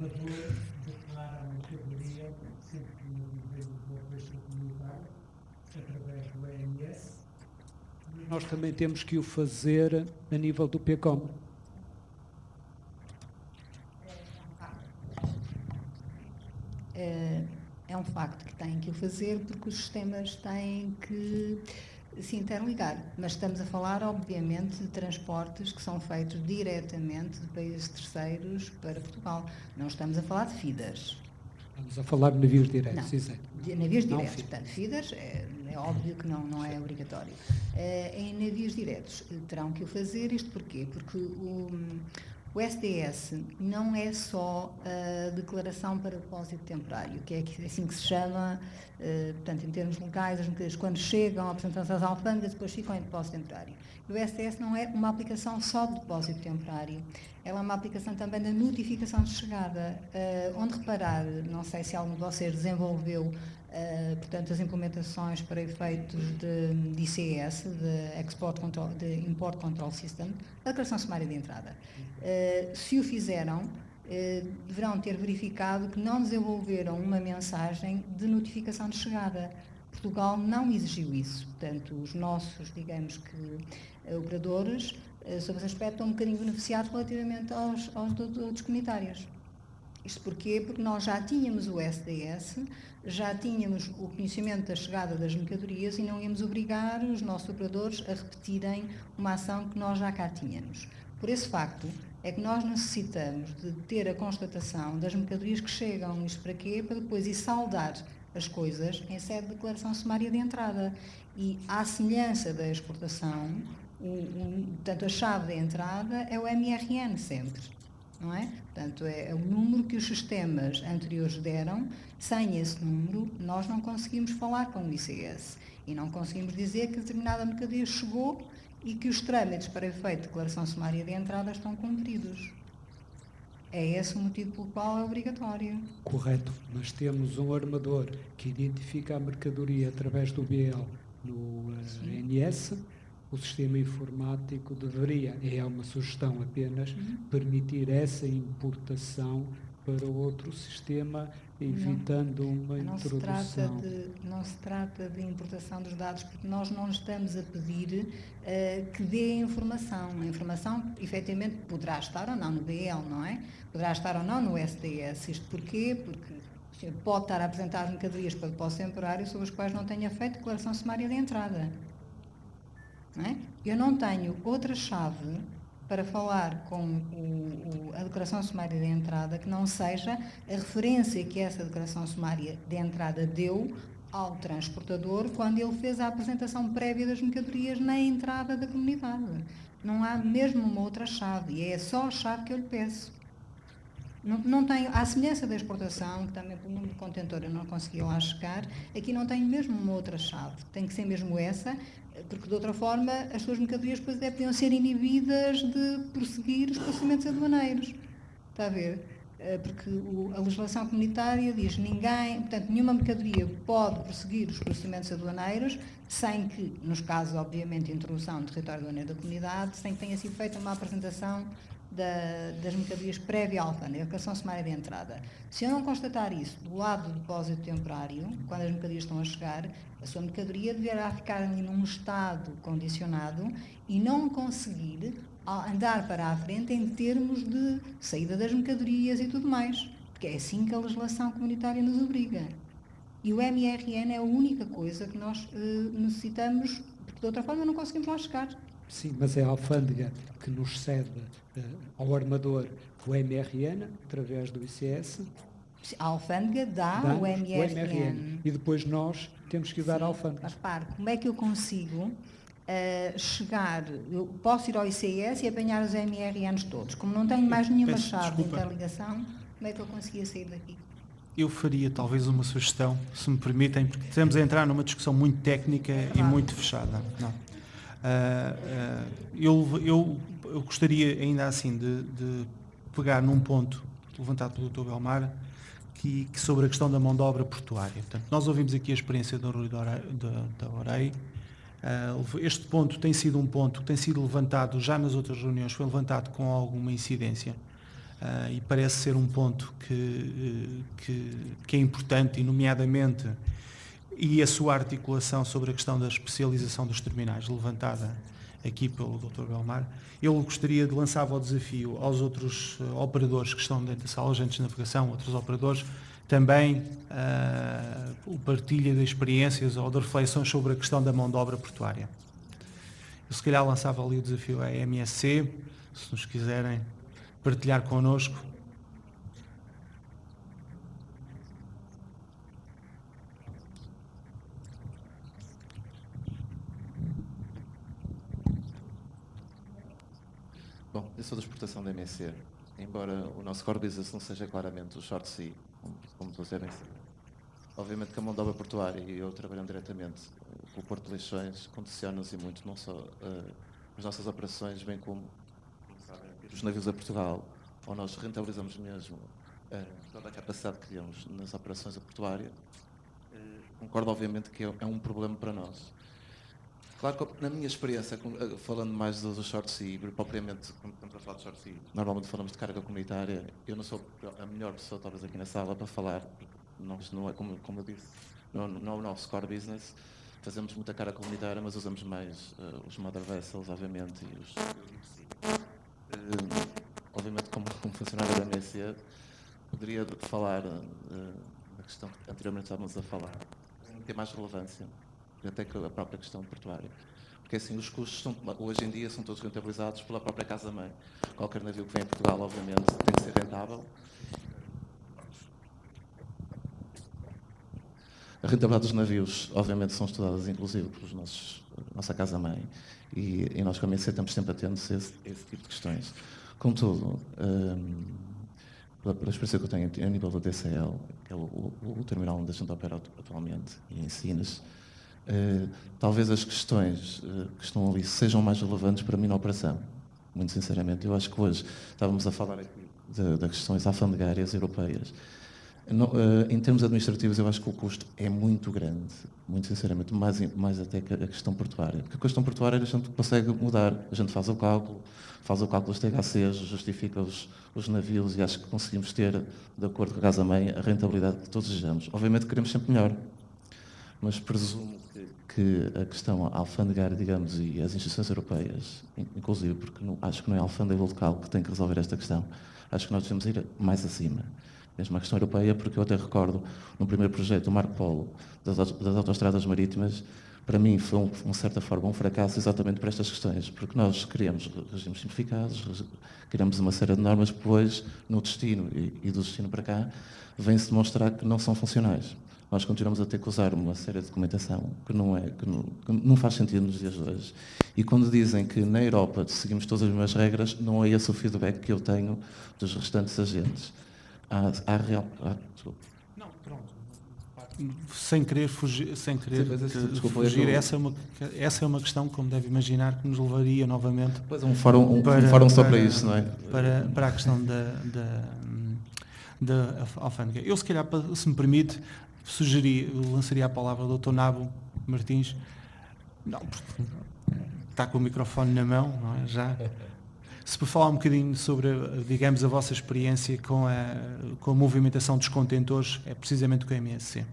operador declara a mercadoria sempre que vem do operation comunitário, através do EMS. Nós também temos que o fazer a nível do PCOM. É um facto que têm que o fazer porque os sistemas têm que se interligar. Mas estamos a falar, obviamente, de transportes que são feitos diretamente de países terceiros para Portugal. Não estamos a falar de feeders. Estamos a falar de navios diretos, exato. Navios diretos. Portanto, feeders é óbvio que não é obrigatório. Em navios diretos terão que o fazer. Isto porquê? Porque o SDS não é só a declaração para depósito temporário, que é assim que se chama, portanto, em termos locais, as mercadorias quando chegam, apresentam-se às alfândegas, depois ficam em depósito temporário. O SDS não é uma aplicação só de depósito temporário, ela é uma aplicação também da notificação de chegada, onde reparar, não sei se algum de vocês desenvolveu, portanto, as implementações para efeitos de ICS, de Import Control System, a declaração sumária de entrada. Se o fizeram, deverão ter verificado que não desenvolveram uma mensagem de notificação de chegada. Portugal não exigiu isso, portanto, os nossos, digamos que, operadores, sob esse aspecto, estão um bocadinho beneficiados relativamente aos outros comunitários. Isto porquê? Porque nós já tínhamos o SDS, já tínhamos o conhecimento da chegada das mercadorias e não íamos obrigar os nossos operadores a repetirem uma ação que nós já cá tínhamos. Por esse facto, é que nós necessitamos de ter a constatação das mercadorias que chegam. Isto para quê? Para depois ir saldar as coisas em sede de declaração sumária de entrada. E, à semelhança da exportação, portanto, a chave de entrada é o MRN sempre, não é? Portanto, é o número que os sistemas anteriores deram. Sem esse número, nós não conseguimos falar com o ICS e não conseguimos dizer que determinada mercadoria chegou e que os trâmites para efeito de declaração sumária de entrada estão cumpridos. É esse o motivo pelo qual é obrigatório. Correto, mas temos um armador que identifica a mercadoria através do BL no NS. O sistema informático deveria, é uma sugestão apenas, permitir essa importação para outro sistema, evitando uma introdução. Não se trata de importação dos dados, porque nós não estamos a pedir que dê a informação. A informação, efetivamente, poderá estar ou não no BL, não é? Poderá estar ou não no SDS. Isto porquê? Porque o senhor pode estar a apresentar as mercadorias para depósito temporário sobre as quais não tenha feito declaração sumária de entrada. Não é? Eu não tenho outra chave para falar com a declaração sumária de entrada que não seja a referência que essa declaração sumária de entrada deu ao transportador quando ele fez a apresentação prévia das mercadorias na entrada da comunidade. Não há mesmo uma outra chave, e é só a chave que eu lhe peço. Não tenho, à semelhança da exportação, que também pelo número de contentor eu não conseguia lá chegar, aqui não tenho mesmo uma outra chave, tem que ser mesmo essa, porque de outra forma as suas mercadorias depois podiam ser inibidas de prosseguir os procedimentos aduaneiros. Está a ver? Porque a legislação comunitária diz portanto, nenhuma mercadoria pode prosseguir os procedimentos aduaneiros sem que, nos casos, obviamente, de introdução no território aduaneiro da comunidade, sem que tenha sido feita uma apresentação das mercadorias prévia à alfândega, a declaração sumária de entrada. Se eu não constatar isso do lado do depósito temporário, quando as mercadorias estão a chegar, a sua mercadoria deverá ficar ali num estado condicionado e não conseguir andar para a frente em termos de saída das mercadorias e tudo mais, porque é assim que a legislação comunitária nos obriga. E o MRN é a única coisa que nós necessitamos, porque de outra forma não conseguimos lá chegar. Sim, mas é a alfândega que nos cede ao armador o MRN, através do ICS. A alfândega dá o MRN. E depois nós temos que dar a alfândega. Mas repare, como é que eu consigo chegar? Eu posso ir ao ICS e apanhar os MRNs todos. Como não tenho mais nenhuma chave de interligação, como é que eu conseguia sair daqui? Eu faria talvez uma sugestão, se me permitem, porque estamos a entrar numa discussão muito técnica e muito fechada. Não. Eu gostaria ainda assim de pegar num ponto levantado pelo Dr. Belmar, que sobre a questão da mão de obra portuária. Portanto, nós ouvimos aqui a experiência da Orei. Este ponto tem sido um ponto que tem sido levantado já nas outras reuniões, foi levantado com alguma incidência. e parece ser um ponto que é importante, e nomeadamente, e a sua articulação sobre a questão da especialização dos terminais, levantada aqui pelo Dr. Belmar. Eu gostaria de lançar o desafio aos outros operadores que estão dentro da sala, agentes de navegação, outros operadores, também o partilha de experiências ou de reflexões sobre a questão da mão de obra portuária. Eu se calhar lançava ali o desafio à MSC, se nos quiserem partilhar connosco. Bom, eu sou da exportação da MSC, embora o nosso core business não seja claramente o short sea, como todos devem ser. Obviamente que a mão de obra portuária, e eu trabalhando diretamente com o Porto de Leixões, condiciona-nos e muito, não só as nossas operações, bem como sabem, os navios a Portugal, ou nós rentabilizamos mesmo toda a capacidade que criamos nas operações a portuária. Concordo obviamente que é um problema para nós. Claro que na minha experiência, falando mais do short sea, propriamente, quando estamos a falar de short sea, normalmente falamos de carga comunitária. Eu não sou a melhor pessoa, talvez, aqui na sala para falar, porque não é, como eu disse, não é o nosso core business. Fazemos muita carga comunitária, mas usamos mais os mother vessels, obviamente, e os obviamente, como funcionário da MSC, poderia falar da questão que anteriormente estávamos a falar, tem mais relevância até que a própria questão portuária. Porque assim, os custos hoje em dia são todos rentabilizados pela própria casa-mãe. Qualquer navio que vem a Portugal, obviamente, tem que ser rentável. A rentabilidade dos navios, obviamente, são estudadas, inclusive, por nossa casa-mãe. E nós, como MSC, estamos sempre atentos a esse tipo de questões. Contudo, pela experiência que eu tenho a nível do DCL, que é o terminal onde a gente opera atualmente, e em Sines, talvez as questões que estão ali sejam mais relevantes para mim na operação, muito sinceramente. Eu acho que hoje estávamos a falar aqui das questões alfandegárias europeias. Em termos administrativos, eu acho que o custo é muito grande, muito sinceramente, mais até que a questão portuária. Porque a questão portuária a gente consegue mudar, a gente faz o cálculo dos THCs, justifica os navios e acho que conseguimos ter, de acordo com a casa-mãe, a rentabilidade que todos desejamos. Obviamente queremos sempre melhor, mas presumo que a questão alfandegária, digamos, e as instituições europeias, inclusive, porque acho que não é a alfândega local que tem que resolver esta questão, acho que nós devemos ir mais acima. Mesmo a questão europeia, porque eu até recordo, no primeiro projeto, o Marco Polo, das autoestradas marítimas, para mim foi, de certa forma, um fracasso exatamente por estas questões, porque nós queríamos regimes simplificados, queríamos uma série de normas, depois, no destino e do destino para cá, vem-se demonstrar que não são funcionais. Nós continuamos a ter que usar uma série de documentação que não faz sentido nos dias de hoje. E quando dizem que na Europa seguimos todas as mesmas regras, não é esse o feedback que eu tenho dos restantes agentes. Não, pronto. Sem querer fugir, essa é uma questão, como deve imaginar, que nos levaria novamente um fórum só para isso, não é? Para a questão da alfândega. Eu, se calhar, se me permite, lançaria a palavra ao Dr. Nabo Martins. Não, porque está com o microfone na mão, não é? Já. Se por falar um bocadinho sobre, digamos, a vossa experiência com a movimentação dos contentores, é precisamente com a MSC.